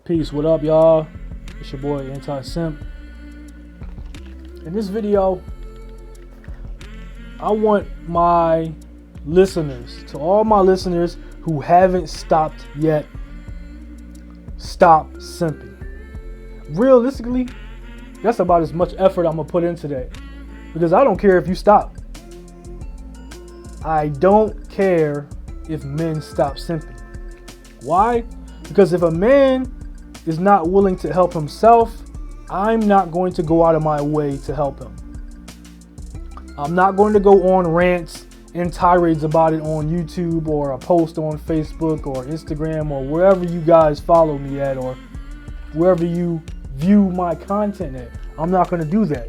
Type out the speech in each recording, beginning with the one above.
Peace, what up, y'all? It's your boy Anti-Simp. In this video, I want my listeners, to all my listeners who haven't stopped yet, stop simping. Realistically, that's about as much effort I'm gonna put into that, because I don't care if you stop. I don't care if men stop simping. Why? Because if a man is not willing to help himself, I'm not going to go out of my way to help him. I'm not going to go on rants and tirades about it on YouTube or a post on Facebook or Instagram or wherever you guys follow me at or wherever you view my content at. I'm not going to do that.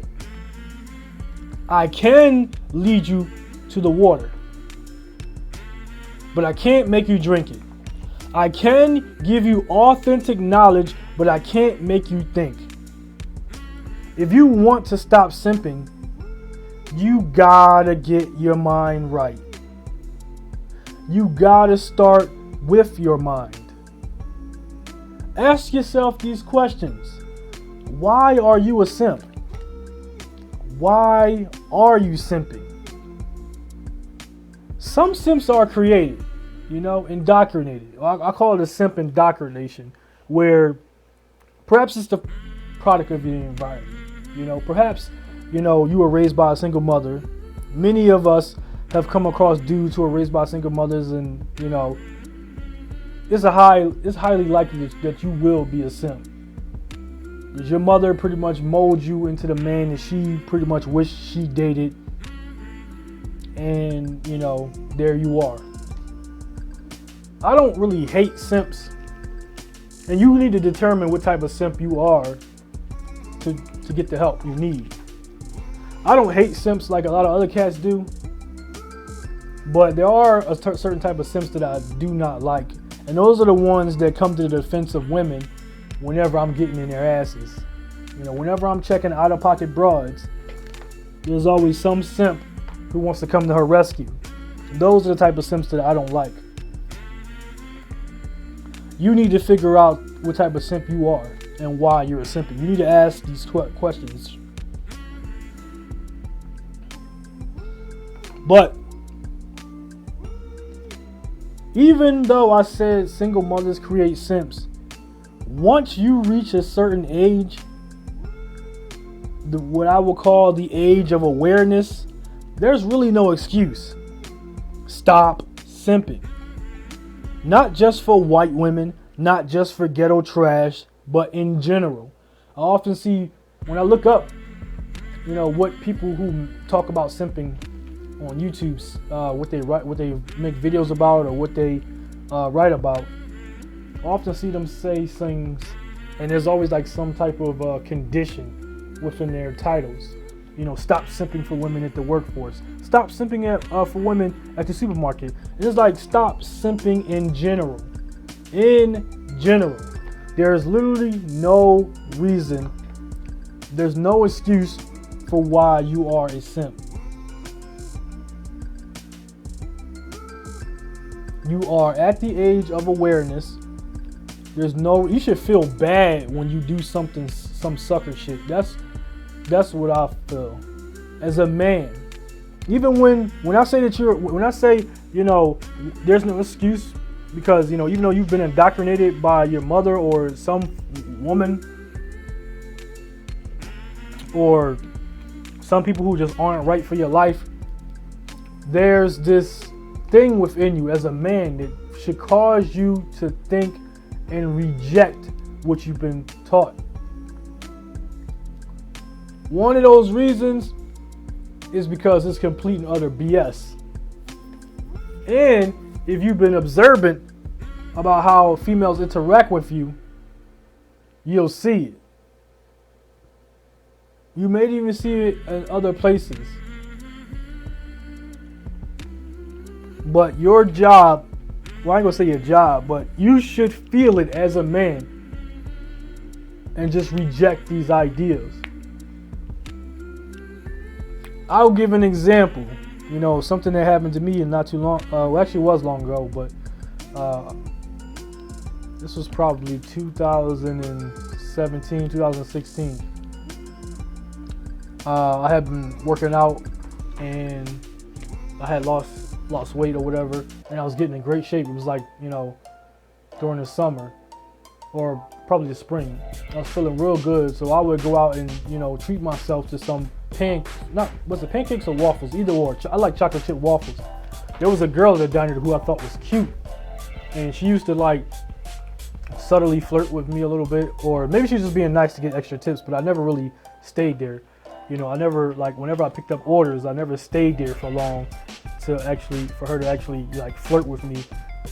I can lead you to the water, but I can't make you drink it. I can give you authentic knowledge, but I can't make you think. If you want to stop simping, you gotta get your mind right. You gotta start with your mind. Ask yourself these questions. Why are you a simp? Why are you simping? Some simps are created, indoctrinated. I call it a simp indoctrination, where perhaps it's the product of your environment. Perhaps, you were raised by a single mother. Many of us have come across dudes who are raised by single mothers, and it's highly likely that you will be a simp. Because your mother pretty much molds you into the man that she pretty much wished she dated. And, there you are. I don't really hate simps. And you need to determine what type of simp you are to get the help you need. I don't hate simps like a lot of other cats do. But there are a certain type of simps that I do not like. And those are the ones that come to the defense of women whenever I'm getting in their asses. Whenever I'm checking out-of-pocket Brawds, there's always some simp who wants to come to her rescue. Those are the type of simps that I don't like. You need to figure out what type of simp you are and why you're a simp. You need to ask these questions. But even though I said single mothers create simps, once you reach a certain age, what I will call the age of awareness, there's really no excuse. Stop simping. Not just for white women, not just for ghetto trash, but in general. I often see, when I look up, what people who talk about simping on YouTube, what they make videos about or what they write about, I often see them say things, and there's always like some type of condition within their titles. Stop simping for women at the workforce. Stop simping for women at the supermarket. It's like stop simping in general. In general. There's literally no reason. There's no excuse for why you are a simp. You are at the age of awareness. You should feel bad when you do some sucker shit. That's what I feel as a man. Even when I say there's no excuse, because even though you've been indoctrinated by your mother or some woman or some people who just aren't right for your life, there's this thing within you as a man that should cause you to think and reject what you've been taught. One of those reasons is because it's complete and utter BS. And if you've been observant about how females interact with you, you'll see it. You may even see it in other places. But your job, well, I ain't gonna say your job, but you should feel it as a man and just reject these ideas. I'll give an example. Something that happened to me not too long. Actually, it was long ago, but This was probably 2017, 2016. I had been working out and I had lost weight or whatever, and I was getting in great shape. It was like, you know, during the summer or probably the spring. I was feeling real good, so I would go out and, you know, treat myself to some was it pancakes or waffles? Either or. I like chocolate chip waffles. There was a girl at the diner who I thought was cute, and she used to like subtly flirt with me a little bit, or maybe she was just being nice to get extra tips, but I never really stayed there. You know, I never, like, whenever I picked up orders, I never stayed there for long for her to actually like flirt with me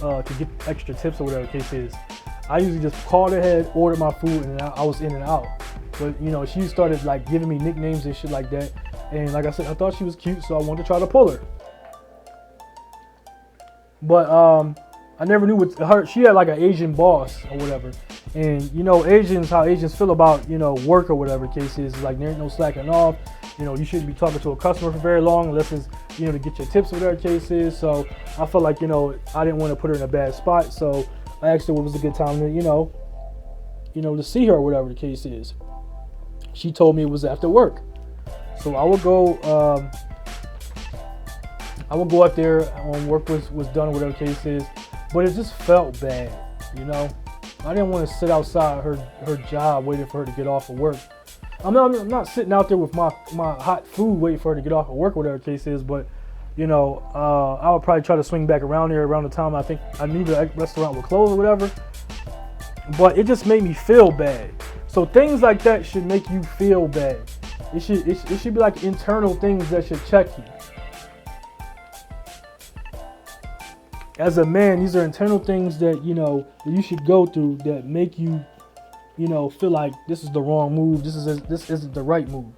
to get extra tips or whatever the case is. I usually just called ahead, ordered my food, and I was in and out. But, you know, she started like giving me nicknames and shit like that. And like I said, I thought she was cute, so I wanted to try to pull her. But I never knew what her. She had like an Asian boss or whatever. And, you know, how Asians feel about, you know, work or whatever the case is. Like, there ain't no slacking off. You know, you shouldn't be talking to a customer for very long unless it's, you know, to get your tips or whatever the case is. So I felt like, you know, I didn't want to put her in a bad spot. So I asked her what was a good time to, you know, to see her or whatever the case is. She told me it was after work. So I would go up there when work was done or whatever the case is. But it just felt bad, you know. I didn't want to sit outside her job waiting for her to get off of work. I'm not sitting out there with my hot food waiting for her to get off of work, whatever the case is. But, you know, I would probably try to swing back around there around the time I think I knew the restaurant would close or whatever. But it just made me feel bad. So things like that should make you feel bad. It should be like internal things that should check you. As a man, these are internal things that, you know, that you should go through that make you, you know, feel like this is the wrong move. This isn't the right move.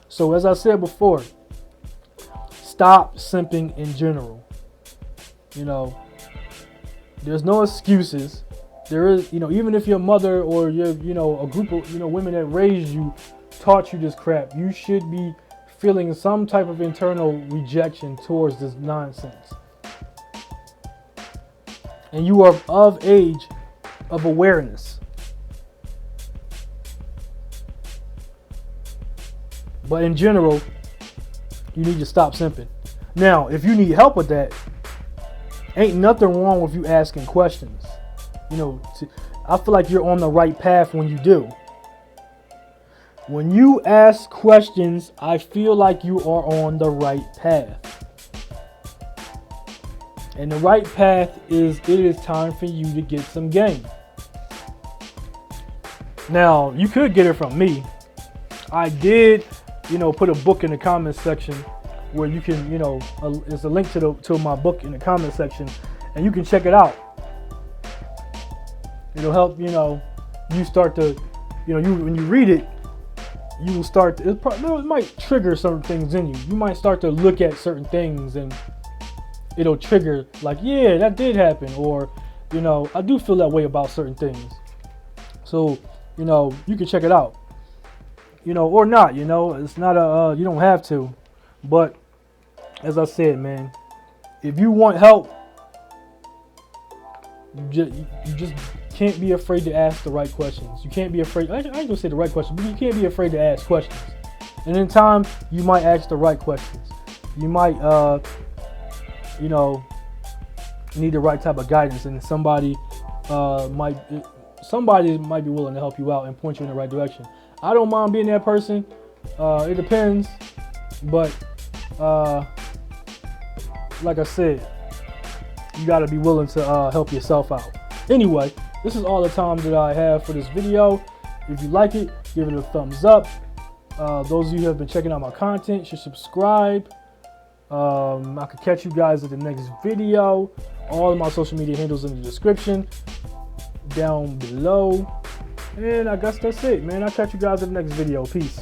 So as I said before, stop simping in general. You know, there's no excuses. There is, you know, even if your mother or your, you know, a group of, you know, women that raised you taught you this crap, you should be feeling some type of internal rejection towards this nonsense. And you are of age of awareness. But in general, you need to stop simping. Now, if you need help with that, ain't nothing wrong with you asking questions. You know, I feel like you're on the right path when you do. When you ask questions, I feel like you are on the right path. And the right path is, it is time for you to get some game. Now, you could get it from me. I did, you know, put a book in the comment section where you can, you know, there's a link to my book in the comment section, and you can check it out. It'll help, you know, you start to, you know, when you read it, you will start to, it might trigger certain things in you. You might start to look at certain things and it'll trigger like, yeah, that did happen, or, you know, I do feel that way about certain things. So, you know, you can check it out, you know, or not, you know, it's not you don't have to. But as I said, man, if you want help, you just can't be afraid to ask the right questions. You can't be afraid, I ain't gonna say the right questions, but you can't be afraid to ask questions. And in time, you might ask the right questions. You might, you know, need the right type of guidance, and somebody might be willing to help you out and point you in the right direction. I don't mind being that person. It depends, but like I said, you got to be willing to help yourself out. Anyway, this is all the time that I have for this video. If you like it, give it a thumbs up. Those of you who have been checking out my content should subscribe. I could catch you guys at the next video. All of my social media handles in the description down below. And I guess that's it, man. I'll catch you guys in the next video. Peace.